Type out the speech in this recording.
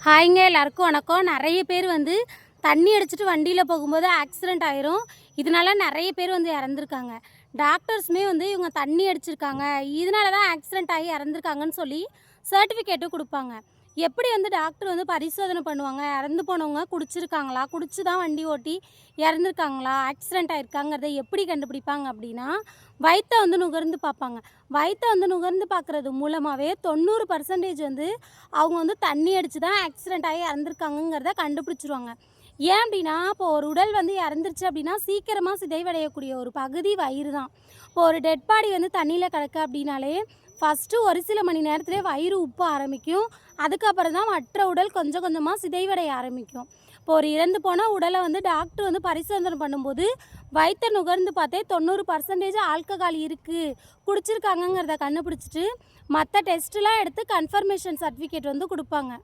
ஹாய்ங்க, எல்லாருக்கும் வணக்கம். நிறைய பேர் வந்து தண்ணி அடிச்சிட்டு வண்டியில் போகும்போது ஆக்சிடெண்ட் ஆயிரும். இதனால நிறைய பேர் வந்து இறந்துருக்காங்க. டாக்டர்ஸுமே வந்து இவங்க தண்ணி அடிச்சிருக்காங்க, இதனால தான் ஆக்சிடெண்ட் ஆகி இறந்துருக்காங்கன்னு சொல்லி சர்டிஃபிகேட்டும் கொடுப்பாங்க. எப்படி வந்து டாக்டர் வந்து பரிசோதனை பண்ணுவாங்க? இறந்து போனவங்க குடிச்சிருக்காங்களா, குடிச்சு தான் வண்டி ஓட்டி இறந்துருக்காங்களா, ஆக்சிடெண்ட் ஆயிருக்காங்கிறத எப்படி கண்டுபிடிப்பாங்க அப்படின்னா, வயிற்ற வந்து நுகர்ந்து பார்ப்பாங்க. வயிற்ற வந்து நுகர்ந்து பார்க்குறது மூலமாகவே 90% வந்து அவங்க வந்து தண்ணி அடித்து தான் ஆக்சிடெண்ட் ஆகி இறந்துருக்காங்கங்கிறத கண்டுபிடிச்சிருவாங்க. ஏன் அப்படின்னா, இப்போ ஒரு உடல் வந்து இறந்துருச்சு அப்படின்னா சீக்கிரமாக சிதைவடையக்கூடிய ஒரு பகுதி வயிறு தான். இப்போ ஒரு டெட் பாடி வந்து தண்ணியில் கிடக்கு அப்படின்னாலே ஃபஸ்ட்டு ஒரு சில மணி நேரத்திலே வயிறு உப்ப ஆரம்பிக்கும். அதுக்கப்புறம் தான் மற்ற உடல் கொஞ்சம் கொஞ்சமாக சிதைவடைய ஆரம்பிக்கும். இப்போ ஒரு இறந்து போன உடலை வந்து டாக்டர் வந்து பரிசோதனை பண்ணும்போது வயிற்ற நுகர்ந்து பார்த்தே 90% ஆல்கஹால் இருக்குது, குடிச்சிருக்காங்கங்கிறத கண்டுபிடிச்சிட்டு மற்ற டெஸ்ட்டுலாம் எடுத்து கன்ஃபர்மேஷன் சர்டிஃபிகேட் வந்து கொடுப்பாங்க.